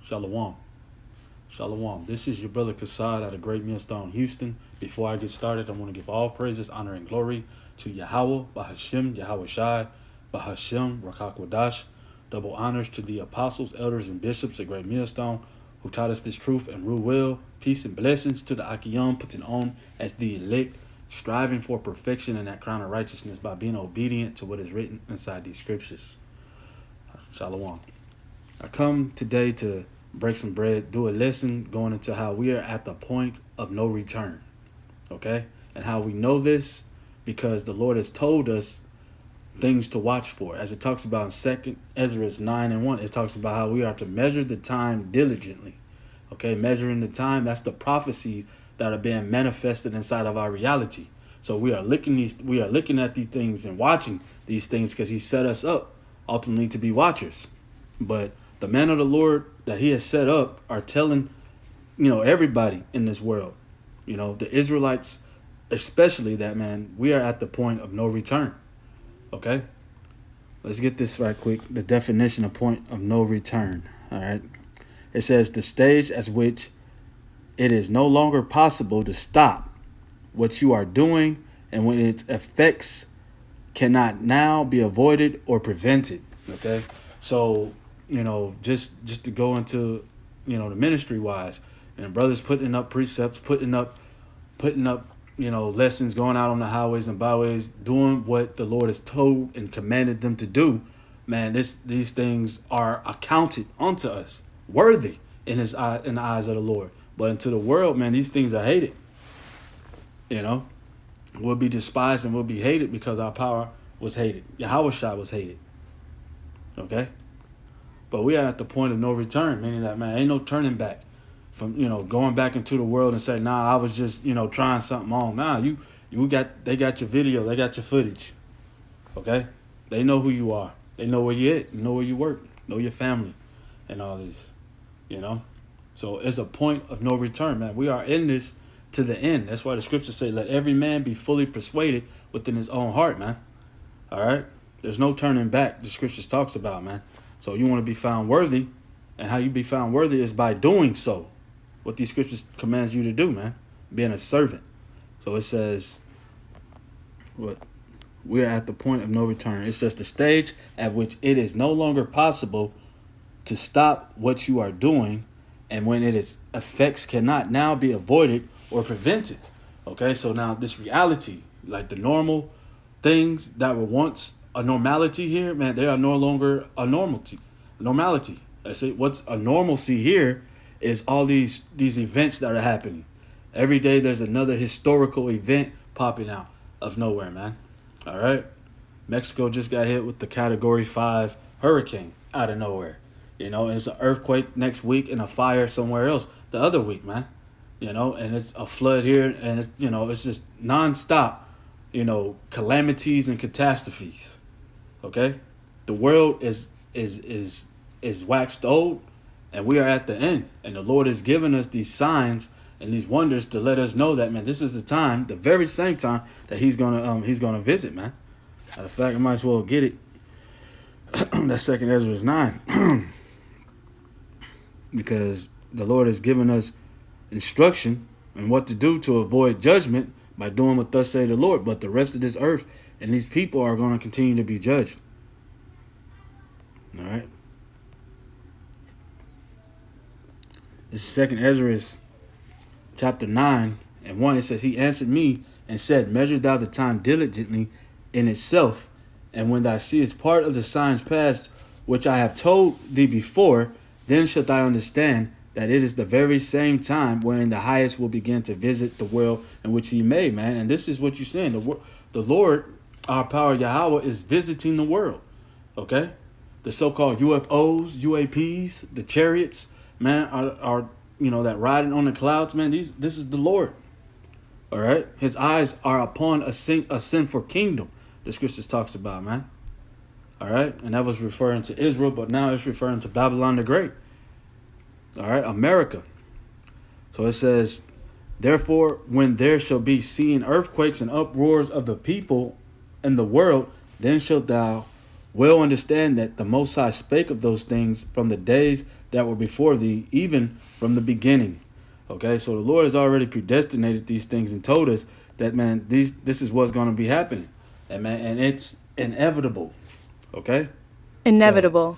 Shalom. Shalom. This is your brother Kassad out of Great Millstone, Houston. Before I get started, I want to give all praises, honor, and glory to Yahweh, Bahashim, Yahweh Shai, Bahashim, Rakakwadash. Double honors to the apostles, elders, and bishops of Great Millstone who taught us this truth and rule well. Peace and blessings to the Akiyam, putting on as the elect, striving for perfection and that crown of righteousness by being obedient to what is written inside these scriptures. Shalom. I come today to break some bread, do a lesson going into how we are at the point of no return. Okay? And how we know this because the Lord has told us things to watch for. As it talks about in 2 Ezra 9:1, it talks about how we are to measure the time diligently. Okay? Measuring the time, that's the prophecies that are being manifested inside of our reality. So we are looking at these things and watching these things because he set us up ultimately to be watchers. But the men of the Lord that he has set up are telling, everybody in this world, the Israelites, especially that, man, we are at the point of no return. Okay? Let's get this right quick. The definition of point of no return. All right. It says the stage at which it is no longer possible to stop what you are doing and when its effects cannot now be avoided or prevented. Okay? So, just to go into, the ministry wise, and brothers putting up precepts, putting up, lessons, going out on the highways and byways, doing what the Lord has told and commanded them to do, man, these things are accounted unto us, worthy in his eye, in the eyes of the Lord. But into the world, man, these things are hated. We'll be despised and we'll be hated because our power was hated. Yahweh Shai was hated. Okay? But we are at the point of no return, meaning that, man, ain't no turning back from, going back into the world and say, nah, I was just, trying something on. Nah, they got your video, they got your footage. Okay? They know who you are. They know where you at, know where you work, know your family and all this, So it's a point of no return, man. We are in this to the end. That's why the scriptures say, let every man be fully persuaded within his own heart, man. All right? There's no turning back, the scriptures talks about, man. So you want to be found worthy, and how you be found worthy is by doing so. What these scriptures commands you to do, man. Being a servant. So it says, we're at the point of no return. It says the stage at which it is no longer possible to stop what you are doing, and when its effects cannot now be avoided or prevented. Okay, so now this reality, like the normal things that were once a normality here, man, they are no longer a normality. I say what's a normalcy here is all these events that are happening. Every day there's another historical event popping out of nowhere, man. All right. Mexico just got hit with the Category 5 hurricane out of nowhere. And it's an earthquake next week and a fire somewhere else the other week, man. And it's a flood here, and it's just nonstop, calamities and catastrophes. Okay? The world is waxed old, and we are at the end. And the Lord has given us these signs and these wonders to let us know that, man, this is the time, the very same time that he's gonna visit, man. Matter of fact, I might as well get it. That's 2 Ezra 9. Because the Lord has given us instruction and what to do to avoid judgment by doing what thus say the Lord. But the rest of this earth and these people are going to continue to be judged. All right. This is 2 Ezra chapter 9:1. It says, he answered me and said, measure thou the time diligently in itself. And when thou seest part of the signs past, which I have told thee before, then shalt thou understand that it is the very same time wherein the highest will begin to visit the world in which he made, man. And this is what you're saying. The Lord, our power Yahweh, is visiting the world. Okay? The so-called UFOs, UAPs, the chariots, man, are that riding on the clouds, man. This is the Lord. All right? His eyes are upon a sinful kingdom, the scriptures talks about, man. All right? And that was referring to Israel, but now it's referring to Babylon the Great. All right? America. So it says, therefore, when there shall be seen earthquakes and uproars of the people in the world, then shalt thou well understand that the Most High spake of those things from the days that were before thee, even from the beginning. Okay, so the Lord has already predestinated these things and told us that, man, this is what's going to be happening, and man, and it's inevitable. Okay, Inevitable.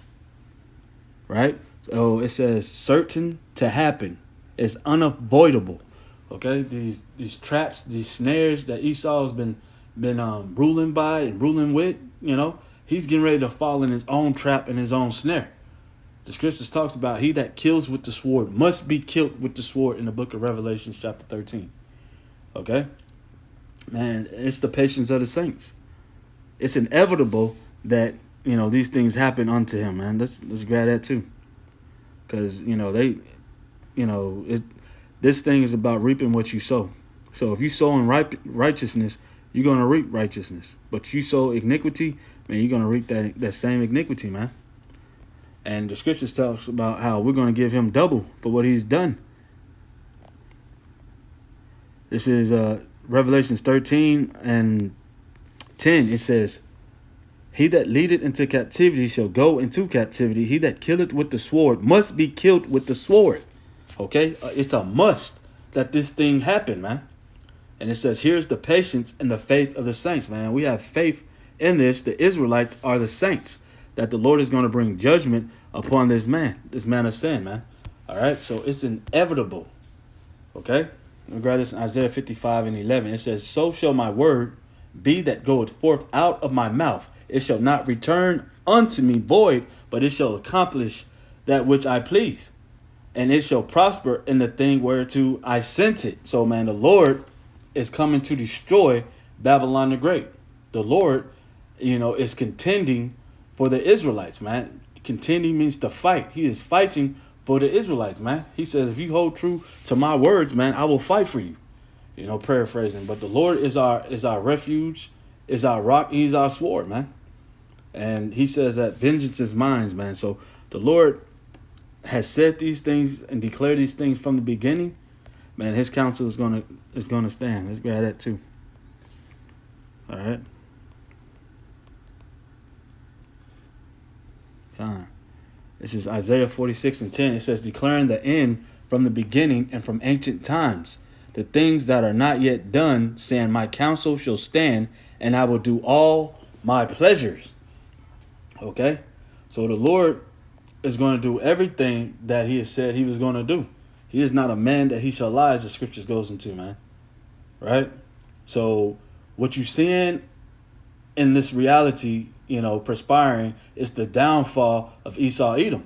right? So it says certain to happen. It's unavoidable. Okay, these traps, these snares that Esau has been ruling by and ruling with, he's getting ready to fall in his own trap and his own snare. The scriptures talks about he that kills with the sword must be killed with the sword in the book of Revelation chapter 13. Okay? Man, it's the patience of the saints. It's inevitable that, these things happen unto him, man. Let's grab that too. Because, this thing is about reaping what you sow. So if you sow in righteousness, you're going to reap righteousness. But you sow iniquity, man, you're going to reap that same iniquity, man. And the scriptures talks about how we're going to give him double for what he's done. This is Revelations 13 and 10. It says, he that leadeth into captivity shall go into captivity. He that killeth with the sword must be killed with the sword. Okay? It's a must that this thing happen, man. And it says, here's the patience and the faith of the saints, man. We have faith in this. The Israelites are the saints, that the Lord is going to bring judgment upon this man of sin, man. All right? So it's inevitable. Okay? Let me grab this in Isaiah 55 and 11. It says, so shall my word be that goeth forth out of my mouth. It shall not return unto me void, but it shall accomplish that which I please. And it shall prosper in the thing whereto I sent it. So, man, the Lord is coming to destroy Babylon the Great. The Lord, is contending for the Israelites, man. Contending means to fight. He is fighting for the Israelites, man. He says, if you hold true to my words, man, I will fight for you. Paraphrasing. But the Lord is our refuge, is our rock, he's our sword, man. And he says that vengeance is mine, man. So the Lord has said these things and declared these things from the beginning. Man, his counsel is gonna stand. Let's grab that too. All right. This is Isaiah 46 and 10. It says, declaring the end from the beginning and from ancient times, the things that are not yet done, saying, my counsel shall stand, and I will do all my pleasures. Okay? So the Lord is going to do everything that he has said he was going to do. He is not a man that he shall lie, as the scriptures goes into, man. Right? So what you're seeing in this reality, perspiring, is the downfall of Esau Edom.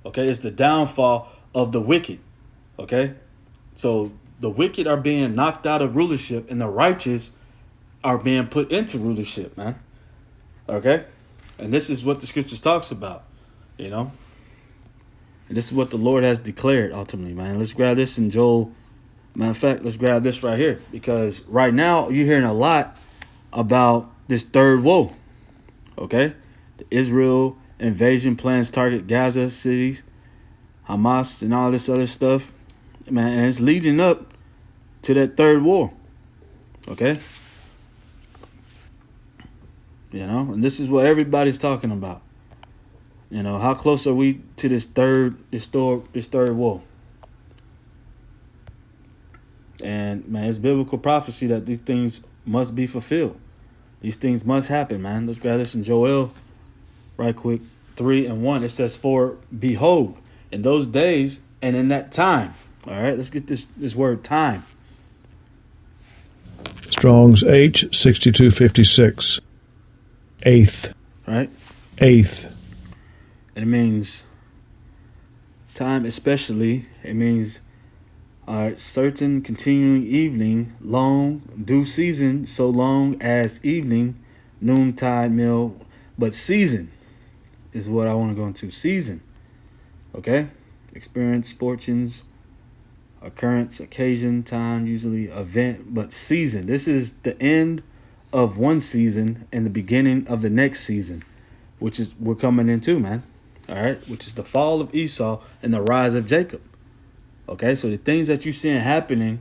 Okay? It's the downfall of the wicked. Okay? So the wicked are being knocked out of rulership and the righteous are being put into rulership, man. Okay? And this is what the scriptures talks about, And this is what the Lord has declared ultimately, man. Let's grab this in Joel. Matter of fact, let's grab this right here. Because right now you're hearing a lot about this third woe. Okay? The Israel invasion plans target Gaza cities, Hamas, and all this other stuff. Man, and it's leading up to that third war. Okay? And this is what everybody's talking about. How close are we to this third war? And man, it's biblical prophecy that these things must be fulfilled. These things must happen, man. Let's grab this in Joel right quick. 3 and 1. It says, for behold, in those days and in that time. All right, let's get this word time. Strong's H 6256. Eighth. Right? Eighth. And it means time especially. It means certain continuing evening, long, due season, so long as evening, noontide meal. But season is what I want to go into. Season. Okay? Experience, fortunes, occurrence, occasion, time, usually event, but season. This is the end of one season and the beginning of the next season, which is we're coming into, man. All right, which is the fall of Esau and the rise of Jacob. Okay, so the things that you're seeing happening,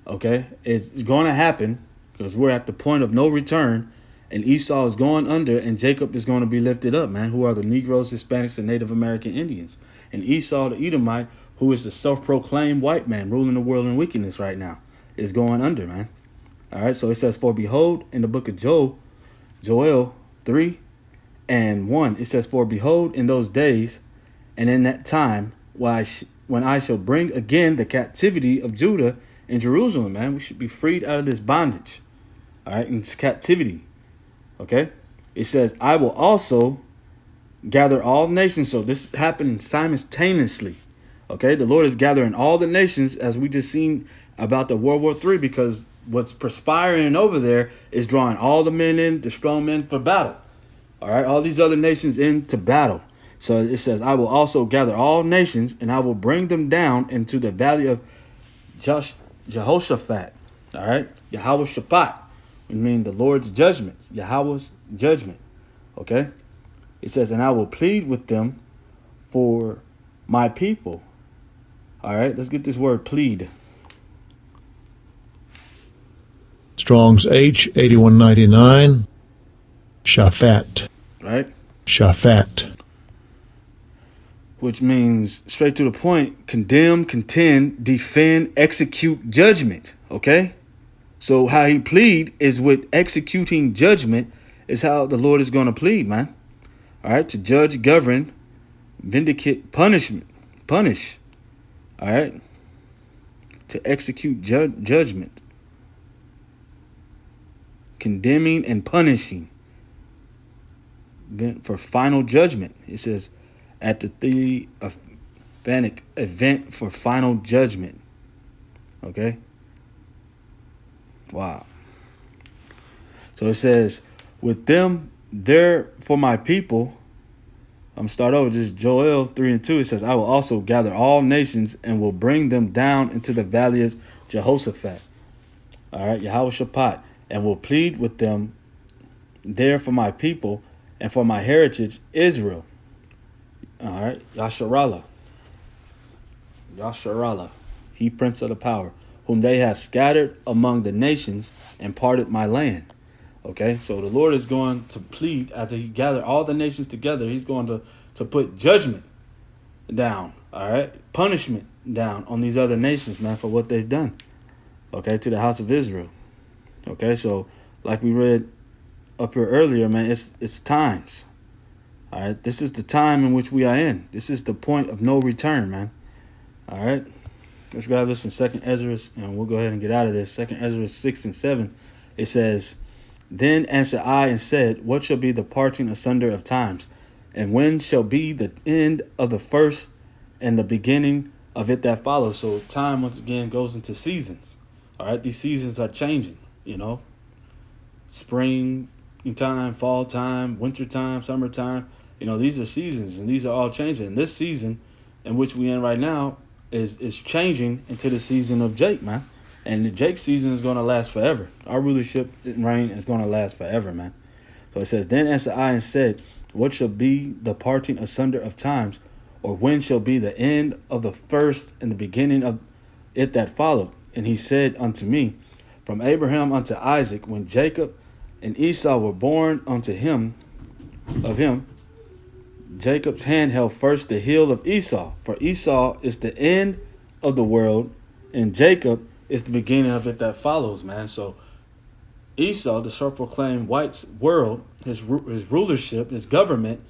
okay, is going to happen because we're at the point of no return, And Esau is going under, and Jacob is going to be lifted up, man, who are the Negroes, Hispanics, and Native American Indians. And Esau, the Edomite, who is the self-proclaimed white man ruling the world in wickedness right now, is going under, man. All right, so it says, for behold, in the book of Joel 3:1, it says, for behold, in those days and in that time, when I shall bring again the captivity of Judah and Jerusalem, man, we should be freed out of this bondage, all right, in this captivity, okay? It says, I will also gather all nations. So this is happening simultaneously, okay? The Lord is gathering all the nations, as we just seen about the World War III, because what's perspiring over there is drawing all the men in, the strong men for battle. All right, all these other nations into battle. So it says, I will also gather all nations, and I will bring them down into the valley of Jehoshaphat. All right, Yahweh Shaphat. We mean the Lord's judgment, Yahweh's judgment. Okay, it says, and I will plead with them for my people. All right, let's get this word plead. Strong's H 8199. Shaphat. Right? Shaphat. Which means, straight to the point, condemn, contend, defend, execute judgment. Okay? So how he plead is with executing judgment is how the Lord is going to plead, man. All right? To judge, govern, vindicate, punish. All right? To execute judgment. Condemning and punishing. For final judgment. It says, at the theophanic event for final judgment. Okay? Wow. So it says, with them there for my people. I'm start over just Joel 3:2. It says, I will also gather all nations and will bring them down into the valley of Jehoshaphat. All right, Yahweh Shaphat, and will plead with them there for my people and for my heritage, Israel. All right, Yasharallah, he prince of the power, whom they have scattered among the nations and parted my land. Okay, so the Lord is going to plead after he gathered all the nations together. He's going to put judgment down, all right, punishment down on these other nations, man, for what they've done, okay, to the house of Israel. Okay, so like we read up here earlier, man, it's times. All right, this is the time in which we are in. This is the point of no return, man. All right, let's grab this in 2nd Ezra, and we'll go ahead and get out of this. 2nd Ezra 6:7, it says, then answered I and said, what shall be the parting asunder of times? And when shall be the end of the first and the beginning of it that follows? So time, once again, goes into seasons. All right, these seasons are changing, you know. Spring time, fall time, winter time, summertime. You know, these are seasons, and these are all changing. And this season in which we're in right now is changing into the season of Jake, man. And the Jake season is going to last forever. Our rulership and reign is going to last forever, man. So it says, then answered I and said, what shall be the parting asunder of times? Or when shall be the end of the first and the beginning of it that followed? And he said unto me, from Abraham unto Isaac, when Jacob and Esau were born unto him, Jacob's hand held first the heel of Esau. For Esau is the end of the world, and Jacob is the beginning of it that follows, man. So Esau, the self-proclaimed white's world, his rulership, his government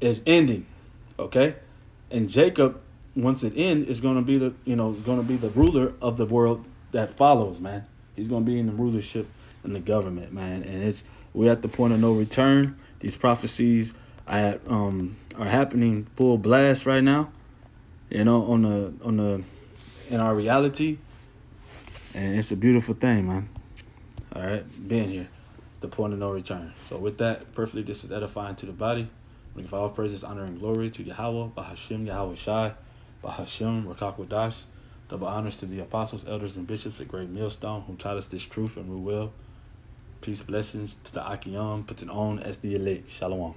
is ending, okay? And Jacob, once it ends, is going to be the ruler of the world that follows, man. He's going to be in the rulership and the government, man. And we're at the point of no return. These prophecies are happening full blast right now, you know, in our reality. And it's a beautiful thing, man. All right, being here, the point of no return. So with that, perfectly, this is edifying to the body. We give all praises, honor, and glory to Yahweh, Bahashim, Yahweh Shai, Bahashim, Rakakwadash. Double honors to the apostles, elders, and bishops at Great Millstone who taught us this truth and rule well. Peace, blessings to the Akiyam, put it on as the elect. Shalom.